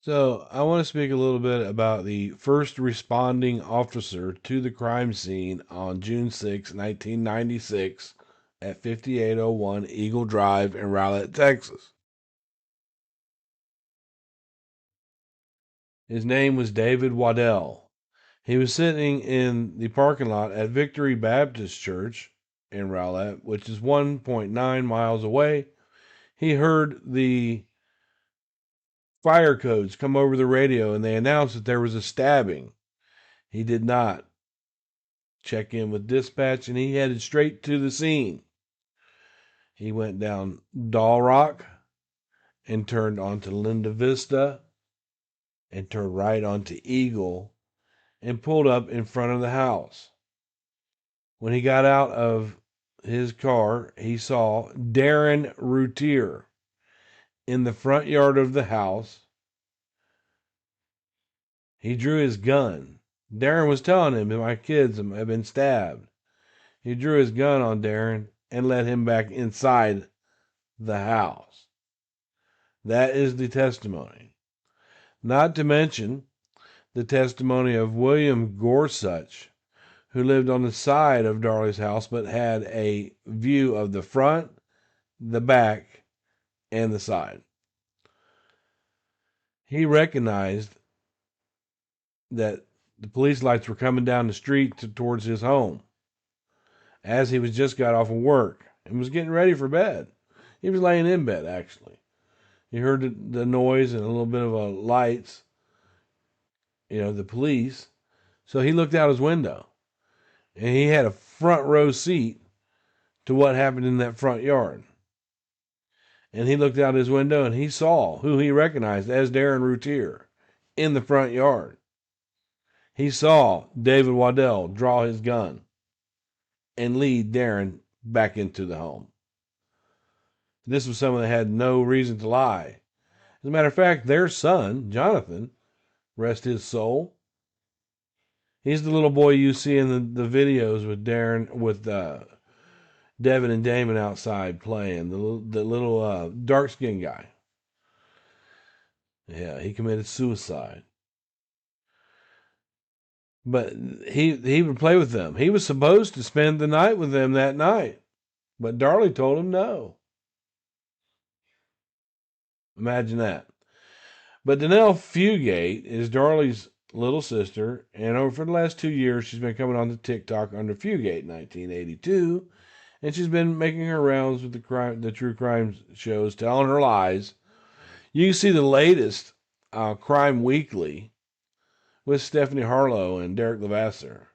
So, I want to speak a little bit about the first responding officer to the crime scene on June 6, 1996, at 5801 Eagle Drive in Rowlett, Texas. His name was David Waddell. He was sitting in the parking lot at Victory Baptist Church in Rowlett, which is 1.9 miles away. He heard the fire codes come over the radio and they announced that there was a stabbing. He did not check in with dispatch and he headed straight to the scene. He went down Doll Rock and turned onto Linda Vista and turned right onto Eagle and pulled up in front of the house. When he got out of his car, he saw Darren Routier in the front yard of the house. He drew his gun. Darren was telling him, my kids have been stabbed. He drew his gun on Darren and led him back inside the house. That is the testimony. Not to mention the testimony of William Gorsuch, who lived on the side of Darlie's house but had a view of the front, the back, and the side. He recognized that the police lights were coming down the street towards his home as he was just got off of work and was getting ready for bed. He was laying in bed, actually. He heard the noise and a little bit of a lights, the police. So he looked out his window and he had a front row seat to what happened in that front yard. And he looked out his window and he saw who he recognized as Darren Routier in the front yard. He saw David Waddell draw his gun and lead Darren back into the home. This was someone that had no reason to lie. As a matter of fact, their son, Jonathan, rest his soul, he's the little boy you see in the videos with Devin and Damon outside playing, the little dark-skinned guy. Yeah, he committed suicide. But he would play with them. He was supposed to spend the night with them that night, but Darlie told him no. Imagine that. But Danelle Fugate is Darlie's little sister, and over the last 2 years, she's been coming on to TikTok under Fugate 1982, and she's been making her rounds with the true crime shows, telling her lies. You can see the latest Crime Weekly with Stephanie Harlow and Derek Levasseur,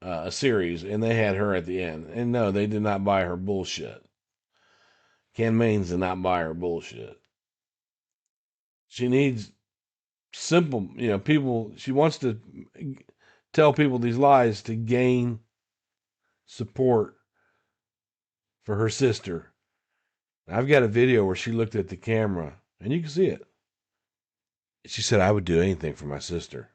a series, and they had her at the end. And no, they did not buy her bullshit. Ken Maines did not buy her bullshit. She needs simple, people. She wants to tell people these lies to gain support for her sister. I've got a video where she looked at the camera, and you can see it. She said, I would do anything for my sister.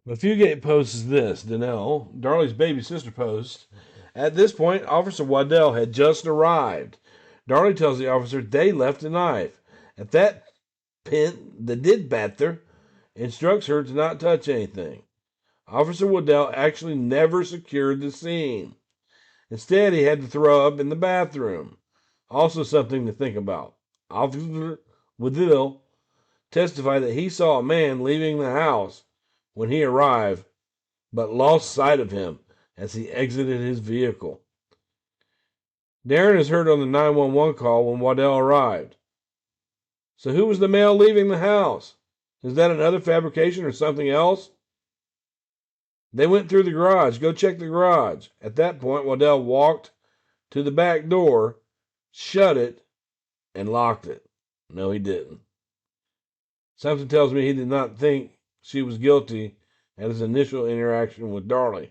But Fugate posts this. Danelle, Darlie's baby sister, posts. At this point, Officer Waddell had just arrived. Darlie tells the officer they left a knife. At that pint, the did batter, instructs her to not touch anything. Officer Waddell actually never secured the scene. Instead, he had to throw up in the bathroom. Also something to think about. Officer Waddell testified that he saw a man leaving the house when he arrived, but lost sight of him as he exited his vehicle. Darren is heard on the 911 call when Waddell arrived. So who was the male leaving the house? Is that another fabrication or something else? They went through the garage. Go check the garage. At that point, Waddell walked to the back door, shut it, and locked it. No, he didn't. Something tells me he did not think she was guilty at his initial interaction with Darlie.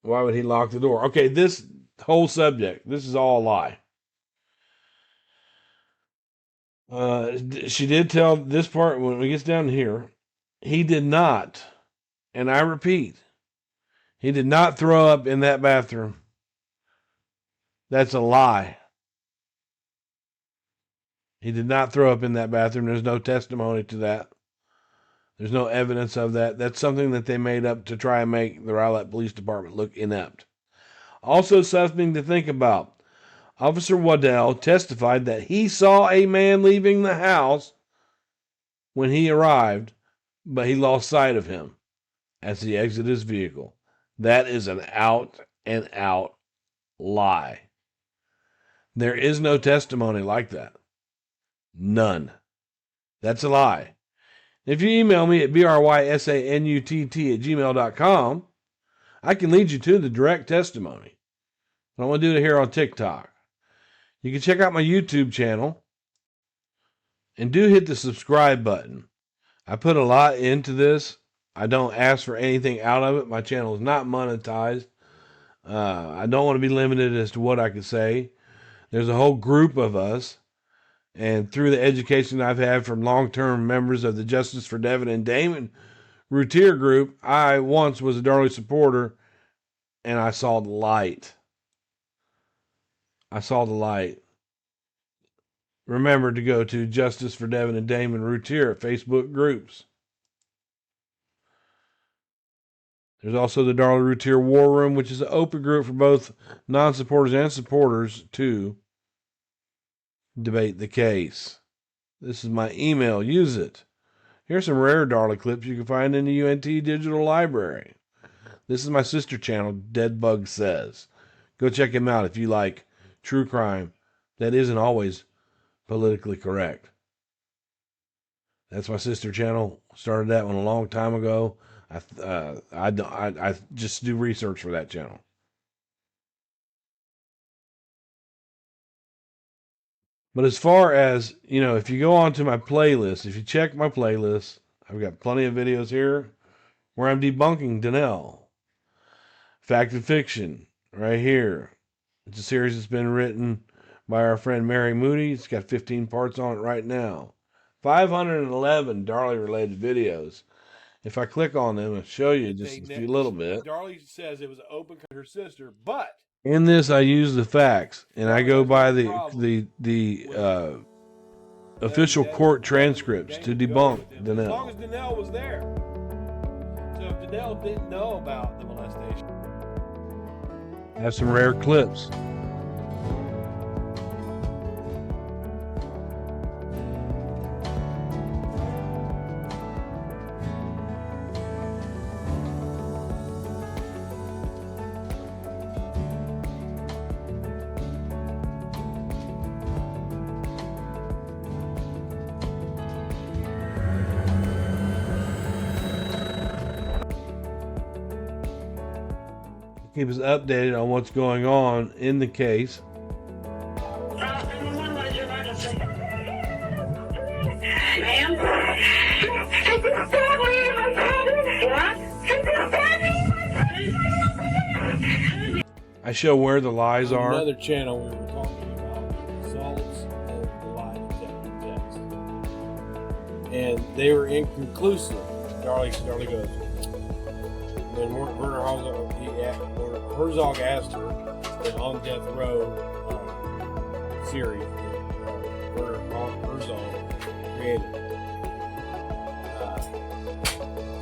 Why would he lock the door? Okay, this whole subject, this is all a lie. She did tell this part when it gets down here. He did not, and I repeat, he did not throw up in that bathroom. That's a lie. He did not throw up in that bathroom. There's no testimony to that. There's no evidence of that. That's something that they made up to try and make the Rowlett Police Department look inept. Also, something to think about. Officer Waddell testified that he saw a man leaving the house when he arrived, but he lost sight of him as he exited his vehicle. That is an out-and-out lie. There is no testimony like that. None. That's a lie. If you email me at bryanst@gmail.com, I can lead you to the direct testimony. I don't want to do it here on TikTok. You can check out my YouTube channel and do hit the subscribe button. I put a lot into this. I don't ask for anything out of it. My channel is not monetized. I don't want to be limited as to what I can say. There's a whole group of us, and through the education I've had from long-term members of the Justice for Devin and Damon Routier group, I once was a Darlie supporter, and I saw the light. I saw the light. Remember to go to Justice for Devin and Damon Routier Facebook groups. There's also the Darlie Routier War Room, which is an open group for both non-supporters and supporters to debate the case. This is my email. Use it. Here's some rare Darlie clips you can find in the UNT Digital Library. This is my sister channel, Deadbug Says. Go check him out if you like true crime that isn't always politically correct. That's my sister channel. Started that one a long time ago. I just do research for that channel. But as far as, if you go onto my playlist, if you check my playlist, I've got plenty of videos here where I'm debunking Danelle. Fact and Fiction, right here. It's a series that's been written by our friend Mary Moody. It's got 15 parts on it right now. 511 Darlie-related videos. If I click on them and show you just a little bit. Darlie says it was an open with her sister, but in this I use the facts, and I go by the official court transcripts to debunk Danelle. As long as Danelle was there. So if Danelle didn't know about the molestation. Have some rare clips. Keep us updated on what's going on in the case. I show where the lies are. Another channel we were talking about results of the lie detector test, and they were inconclusive. Darlie goes. When Herzog asked her the On Death Row series that Herzog created,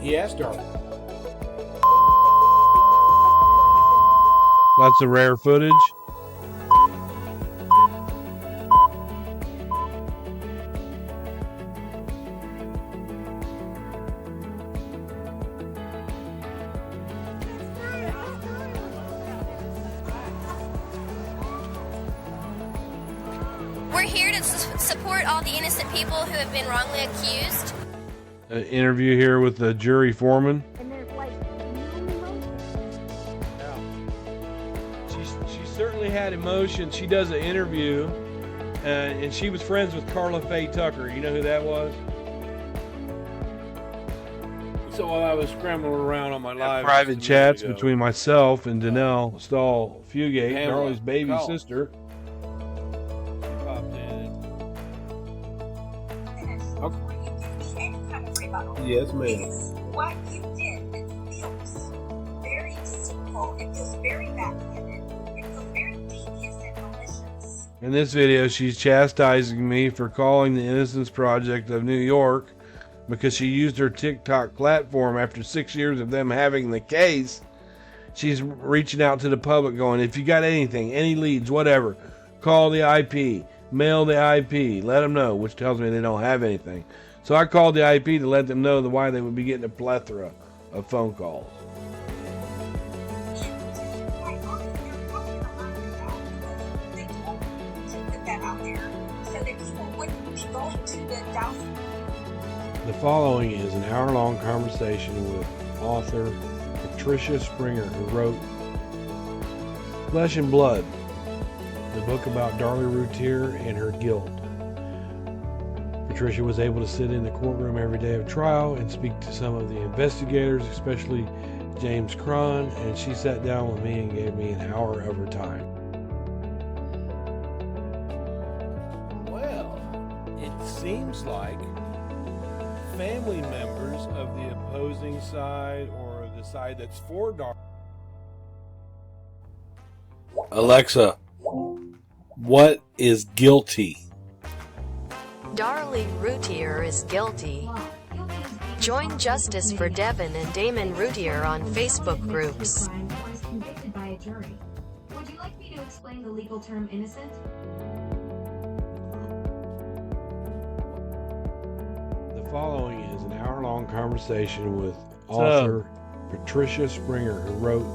he asked Darlie. Lots of rare footage. We're here to support all the innocent people who have been wrongly accused. An interview here with the jury foreman. And there's like no emotion. She certainly had emotion. She does an interview, and she was friends with Carla Faye Tucker. You know who that was? So while I was scrambling around on my live Private chats between myself and Danelle Stahl-Fugate, Darlie's baby sister. Yes, ma'am. What you did, it feels very deceitful, it feels very backhanded, it feels very devious and malicious. In this video, she's chastising me for calling the Innocence Project of New York because she used her TikTok platform after 6 years of them having the case. She's reaching out to the public going, if you got anything, any leads, whatever, call the IP, mail the IP, let them know, which tells me they don't have anything. So I called the IP to let them know why they would be getting a plethora of phone calls. Quite honestly, they're probably gonna learn that because they told me to put that out there so that people wouldn't be going to the Dallas. The following is an hour-long conversation with author Patricia Springer, who wrote Flesh and Blood, the book about Darlie Routier and her guilt. Patricia was able to sit in the courtroom every day of trial and speak to some of the investigators, especially James Cron, and she sat down with me and gave me an hour of her time. Well, it seems like family members of the opposing side or the side that's for Darlie. Alexa, what is guilty? Darlie Routier is guilty. Join Justice for Devin and Damon Routier on Facebook groups. Was convicted by a jury. Would you like me to explain the legal term innocent? The following is an hour-long conversation with author Patricia Springer, who wrote.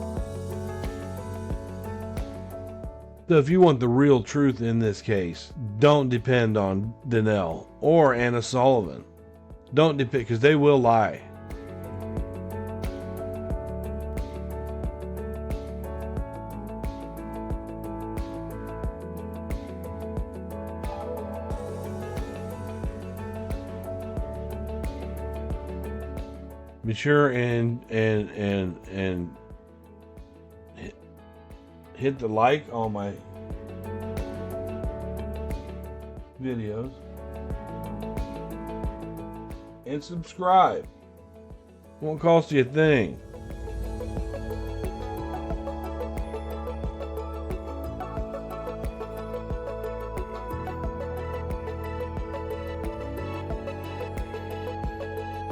So if you want the real truth in this case, don't depend on Danelle or Anna Sullivan. Don't depend, because they will lie. Be sure and hit the like on my videos and subscribe. Won't cost you a thing.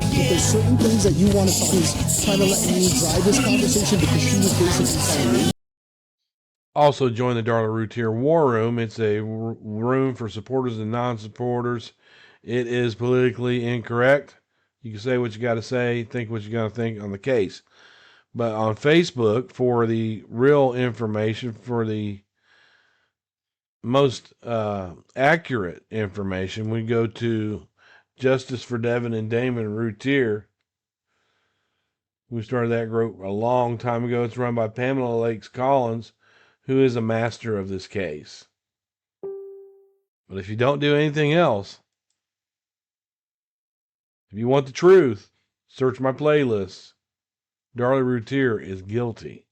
If there's certain things that you want to talk, is trying to let me drive this conversation because she was basically telling me. Also join the Darlie Routier War Room. It's a room for supporters and non-supporters. It is politically incorrect. You can say what you got to say, think what you got to think on the case. But on Facebook, for the real information, for the most accurate information, we go to Justice for Devin and Damon Routier. We started that group a long time ago. It's run by Pamela Lakes Collins, who is a master of this case. But if you don't do anything else, if you want the truth, search my playlists. Darlie Routier is guilty.